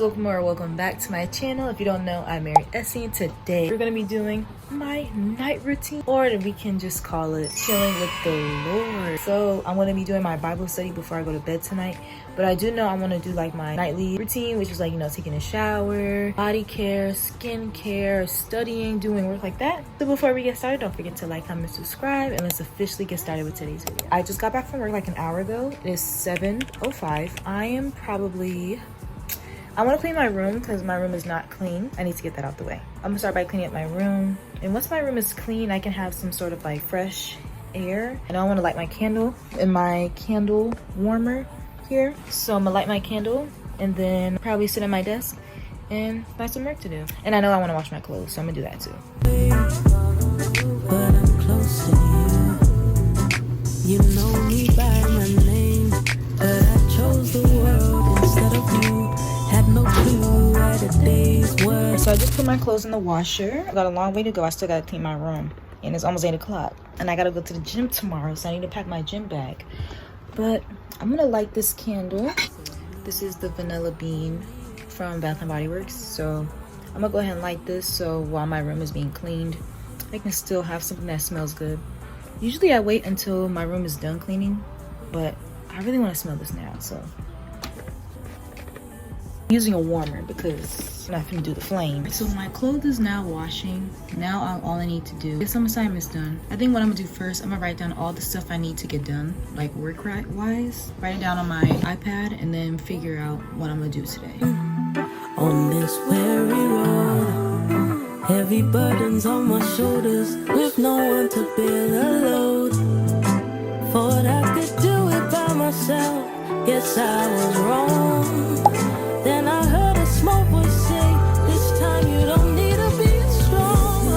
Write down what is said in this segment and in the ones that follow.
welcome or welcome back to my channel. If you don't know, I'm Maryesibusiness, and today we're gonna be doing my night routine, or we can just call it chilling with the Lord. So I'm gonna be doing my Bible study before I go to bed tonight, but I do know I want to do like my nightly routine, which is like, you know, taking a shower, body care, skin care, studying, doing work like that. So before we get started, don't forget to like, comment, subscribe, and let's officially get started with today's video. I just got back from work like an hour ago. It is 7:05. I want to clean my room because my room is not clean. I need to get that out the way. I'm gonna start by cleaning up my room, and once my room is clean, I can have some sort of like fresh air. And I want to light my candle in my candle warmer here. So I'm gonna light my candle and then probably sit at my desk and find some work to do. And I know I want to wash my clothes, so I'm gonna do that too. But I'm close to you. You know me by my name, but I chose the world instead of you. Had no clue where the days were. So I just put my clothes in the washer. I got a long way to go. I still gotta clean my room, and it's almost 8 o'clock, and I gotta go to the gym tomorrow, so I need to pack my gym bag. But I'm gonna light this candle. This is the vanilla bean from Bath & Body Works. So I'm gonna go ahead and light this, so while my room is being cleaned, I can still have something that smells good. Usually I wait until my room is done cleaning, but I really want to smell this now, so I'm using a warmer because I'm not gonna do the flame. So my clothes is now washing. Now all I need to do is some assignments done. I think what I'm gonna do first, I'm gonna write down all the stuff I need to get done, like work wise. Write it down on my iPad and then figure out what I'm gonna do today. On this weary road, heavy burdens on my shoulders, with no one to bear the load. Thought I could do it by myself, guess I was wrong. Then I heard a small voice say, this time you don't need to be strong.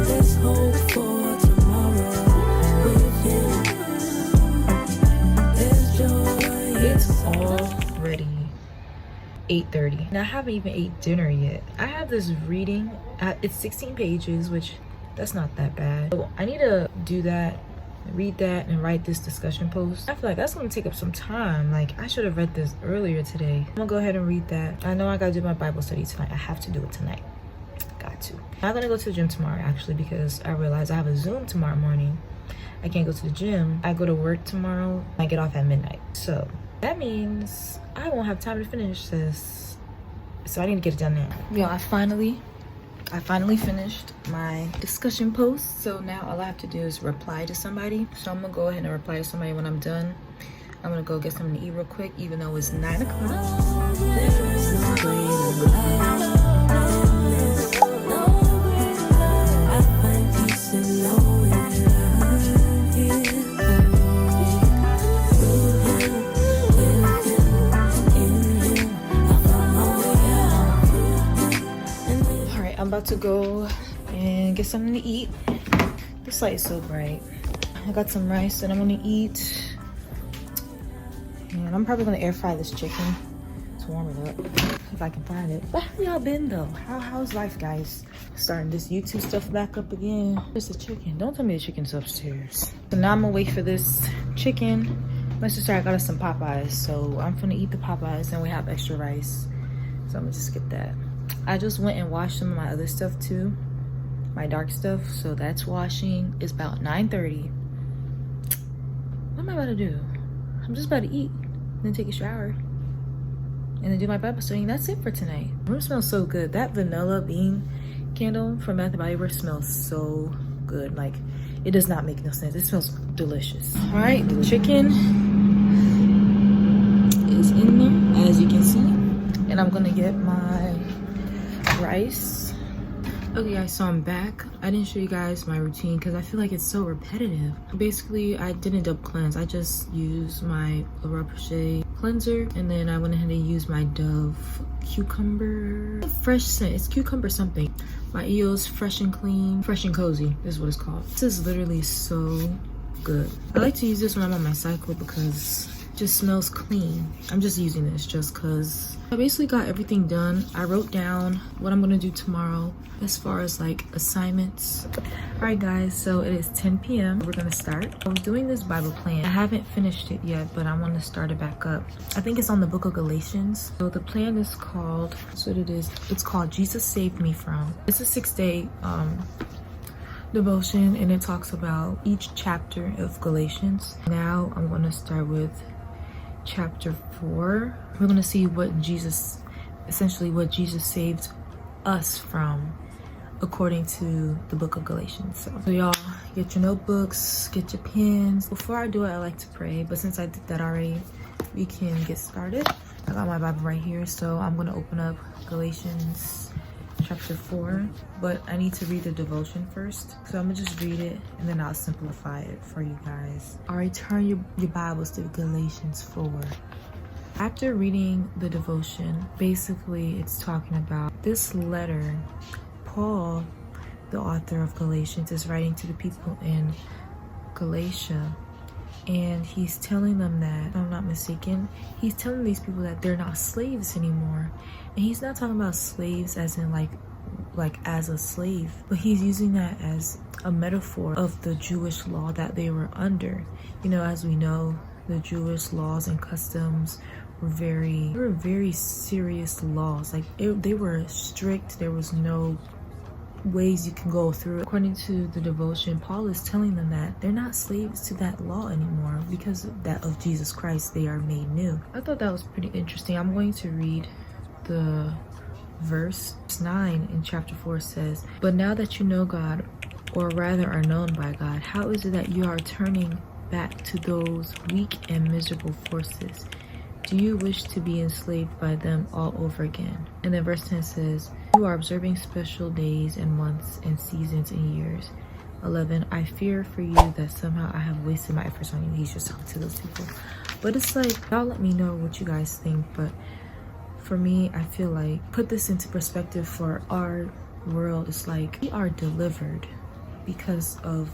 There's hope for tomorrow with him. There's joy. It's already 8:30 and I haven't even ate dinner yet. I have this reading, it's 16 pages, which that's not that bad. So I need to do that, read that, and write this discussion post. I feel like that's gonna take up some time. Like, I should have read this earlier today. I'm gonna go ahead and read that. I know I gotta do my Bible study tonight. I have to do it tonight. Got to. I'm gonna go to the gym tomorrow actually, because I realized I have a Zoom tomorrow morning. I can't go to the gym. I go to work tomorrow. I get off at midnight. So that means I won't have time to finish this. So I need to get it done now. Yo, I finally finished my discussion post. So now all I have to do is reply to somebody. So I'm gonna go ahead and reply to somebody when I'm done. I'm gonna go get something to eat real quick, even though it's 9 o'clock. I'm about to go and get something to eat. This light is so bright. I got some rice that I'm gonna eat, and I'm probably gonna air fry this chicken to warm it up if I can find it. But how y'all been though? How's life, guys? Starting this YouTube stuff back up again. Where's the chicken? Don't tell me the chicken's upstairs. So now I'm gonna wait for this chicken. My sister, I got us some Popeyes, so I'm gonna eat the Popeyes, and we have extra rice, so I'm gonna just get that. I just went and washed some of my other stuff too, my dark stuff, so that's washing. It's about 9:30. What am I about to do? I'm just about to eat, then take a shower, and then do my Bible study. That's it for tonight. The room smells so good. That vanilla bean candle from Bath & Body Works smells so good. Like, it does not make no sense. It smells delicious. All right, the chicken is in there, as you can see, and I'm gonna get my rice. Okay guys, so I'm back. I didn't show you guys my routine because I feel like it's so repetitive. Basically, I didn't double cleanse. I just used my La Roche-Posay cleanser, and then I went ahead and used my Dove cucumber fresh scent. It's cucumber something. My EOS fresh and clean, fresh and cozy is what it's called. This is literally so good. I like to use this when I'm on my cycle because just smells clean. I'm just using this just because I basically got everything done. I wrote down what I'm gonna do tomorrow as far as like assignments. All right guys, so it is 10 p.m. We're gonna start. I was doing this Bible plan. I haven't finished it yet, but I want to start it back up. I think it's on the book of Galatians. So the plan is called, that's what it is. It's called Jesus Saved Me From. It's a 6-day devotion, and it talks about each chapter of Galatians. Now I'm going to start with chapter 4. We're going to see what Jesus, essentially what Jesus saved us from according to the book of Galatians. So y'all get your notebooks, get your pens. Before I do it, I like to pray, but since I did that already, we can get started. I got my Bible right here, so I'm going to open up Galatians chapter 4, but I need to read the devotion first, so I'm gonna just read it and then I'll simplify it for you guys. All right, turn your Bibles to Galatians 4. After reading the devotion, basically it's talking about this letter. Paul, the author of Galatians, is writing to the people in Galatia, and he's telling them that, if I'm not mistaken, he's telling these people that they're not slaves anymore. And he's not talking about slaves as in like as a slave, but he's using that as a metaphor of the Jewish law that they were under. You know, as we know, the Jewish laws and customs were very serious laws. Like they were strict. There was no ways you can go through. According to the devotion, Paul is telling them that they're not slaves to that law anymore. Because of that of Jesus Christ, they are made new. I thought that was pretty interesting. I'm going to read the verse 9 in chapter 4. Says, "But now that you know God, or rather are known by God, how is it that you are turning back to those weak and miserable forces? Do you wish to be enslaved by them all over again?" And then verse 10 says, "You are observing special days and months and seasons and years." 11, "I fear for you that somehow I have wasted my efforts on you." He's just talking to those people. But it's like, y'all let me know what you guys think. But for me, I feel like, put this into perspective for our world. It's like we are delivered because of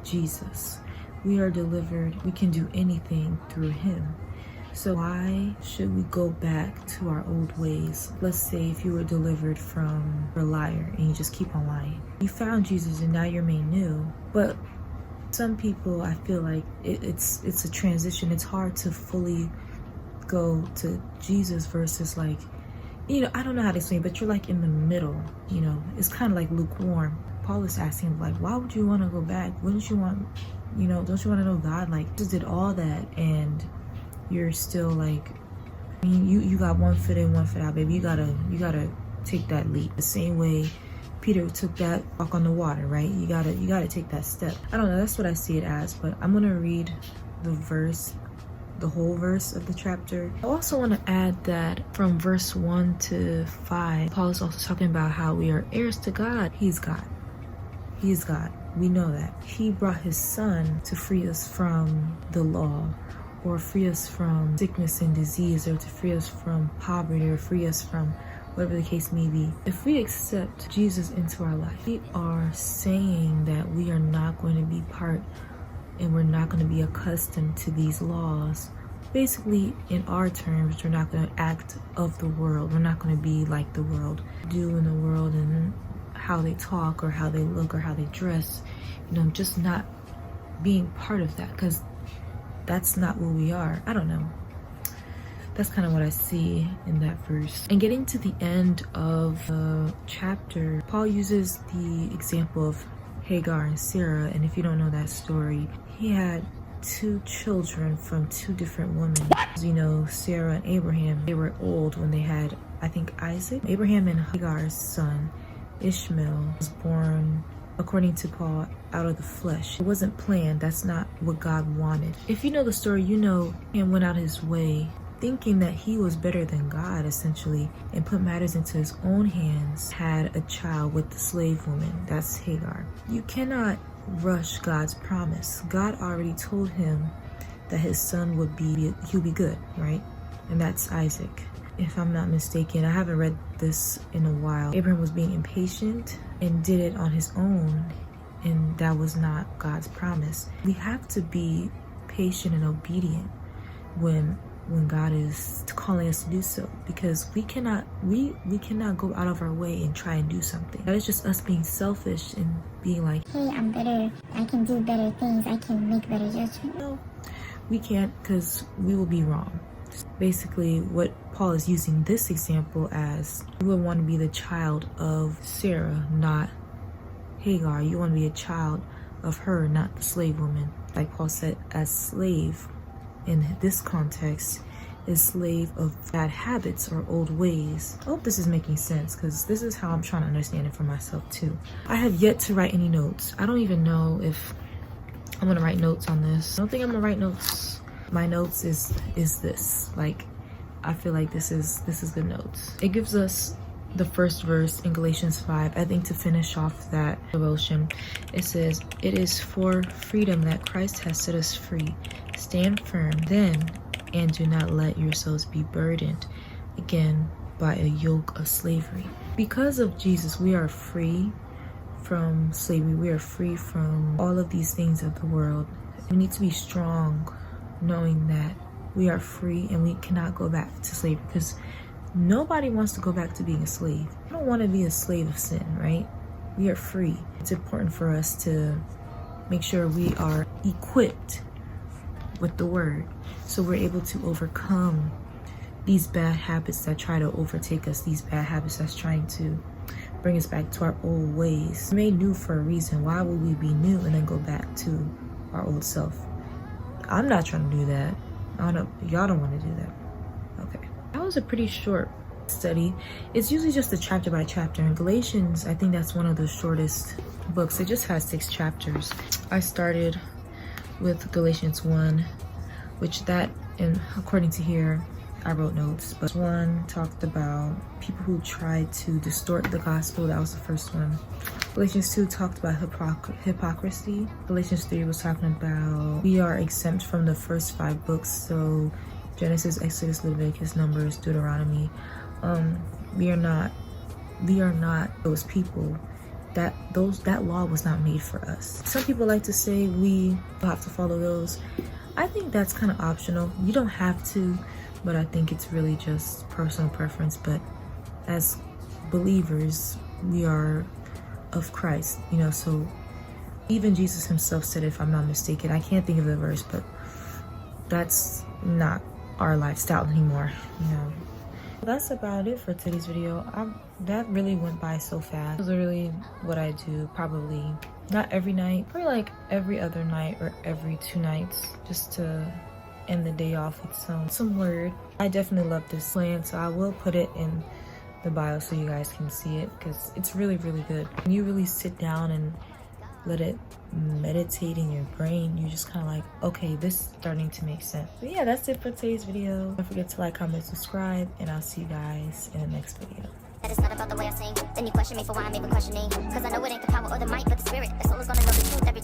Jesus. We are delivered. We can do anything through him. So why should we go back to our old ways? Let's say if you were delivered from a liar and you just keep on lying. You found Jesus and now you're made new. But some people, I feel like it's a transition. It's hard to fully go to Jesus versus like, you know, I don't know how to explain, but you're like in the middle, you know, it's kind of like lukewarm. Paul is asking like, why would you want to go back? Wouldn't you want, you know, don't you want to know God? Like, just did all that and you're still like, I mean, you got one foot in, one foot out, baby. You gotta take that leap. The same way Peter took that walk on the water, right? You gotta take that step. I don't know, that's what I see it as, but I'm gonna read the whole verse of the chapter. I also want to add that from verse 1 to 5, Paul is also talking about how we are heirs to God. He's God. He is God. We know that. He brought his son to free us from the law, or free us from sickness and disease, or to free us from poverty, or free us from whatever the case may be. If we accept Jesus into our life, we are saying that we are not going to be part, and we're not going to be accustomed to these laws. Basically, in our terms, we're not going to act of the world. We're not going to be like the world, do in the world, and how they talk or how they look or how they dress. You know, just not being part of that, because that's not what we are. I don't know. That's kind of what I see in that verse. And getting to the end of the chapter, Paul uses the example of Hagar and Sarah. And if you don't know that story, he had 2 children from 2 different women. As you know, Sarah and Abraham, they were old when they had, I think, Isaac. Abraham and Hagar's son, Ishmael, was born, according to Paul, out of the flesh. It wasn't planned. That's not what God wanted. If you know the story, you know Abraham went out his way thinking that he was better than God, essentially, and put matters into his own hands, had a child with the slave woman. That's Hagar. You cannot rush God's promise. God already told him that his son he'll be good, right? And that's Isaac. If I'm not mistaken, I haven't read this in a while. Abraham was being impatient and did it on his own, and that was not God's promise. We have to be patient and obedient when God is calling us to do so, because we cannot go out of our way and try and do something. That is just us being selfish and being like, hey, I'm better, I can do better things, I can make better judgment. no, we can't, because we will be wrong. Basically, what Paul is using this example as, you would want to be the child of Sarah, not Hagar. You want to be a child of her, not the slave woman. Like Paul said, as slave in this context is slave of bad habits or old ways. I hope this is making sense, because this is how I'm trying to understand it for myself too. I have yet to write any notes. I don't even know if I'm gonna write notes on this. I don't think I'm gonna write notes. My notes is this. Like, I feel like this is good notes. It gives us the first verse in Galatians 5, I think, to finish off that devotion. It says, "It is for freedom that Christ has set us free. Stand firm then, and do not let yourselves be burdened again by a yoke of slavery." Because of Jesus, we are free from slavery. We are free from all of these things of the world. We need to be strong, knowing that we are free and we cannot go back to slavery, because nobody wants to go back to being a slave. I don't want to be a slave of sin, right? We are free. It's important for us to make sure we are equipped with the word, so we're able to overcome these bad habits that try to overtake us, these bad habits that's trying to bring us back to our old ways. We're made new for a reason. Why would we be new and then go back to our old self? I'm not trying to do that. I don't know, y'all don't want to do that. Okay, that was a pretty short study. It's usually just a chapter by chapter. In Galatians, I think that's one of the shortest books. It just has 6 chapters. I started with Galatians 1, which that, and according to here, I wrote notes, but 1 talked about people who tried to distort the gospel. That was the first one. Galatians 2 talked about hypocrisy. Galatians 3 was talking about we are exempt from the first 5 books, so Genesis, Exodus, Leviticus, Numbers, Deuteronomy. We are not those people. That law was not made for us. Some people like to say we have to follow those. I think that's kind of optional. You don't have to, but I think it's really just personal preference. But as believers, we are of Christ, you know, so even Jesus himself said, if I'm not mistaken, I can't think of the verse, but that's not our lifestyle anymore, you know. That's about it for today's video. That really went by so fast. It was literally what I do, probably not every night, probably like every other night or every 2 nights, just to end the day off with some word. I definitely love this plan, so I will put it in the bio so you guys can see it, because it's really, really good. When you really sit down and let it meditate in your brain, you're just kind of like, okay, this is starting to make sense. But yeah, that's it for today's video. Don't forget to like, comment, subscribe, and I'll see you guys in the next video. That it's not about the way I sing. Then you question me for why I'm even questioning. Cause I know it ain't the power or the might, but the spirit. The soul is gonna know the truth every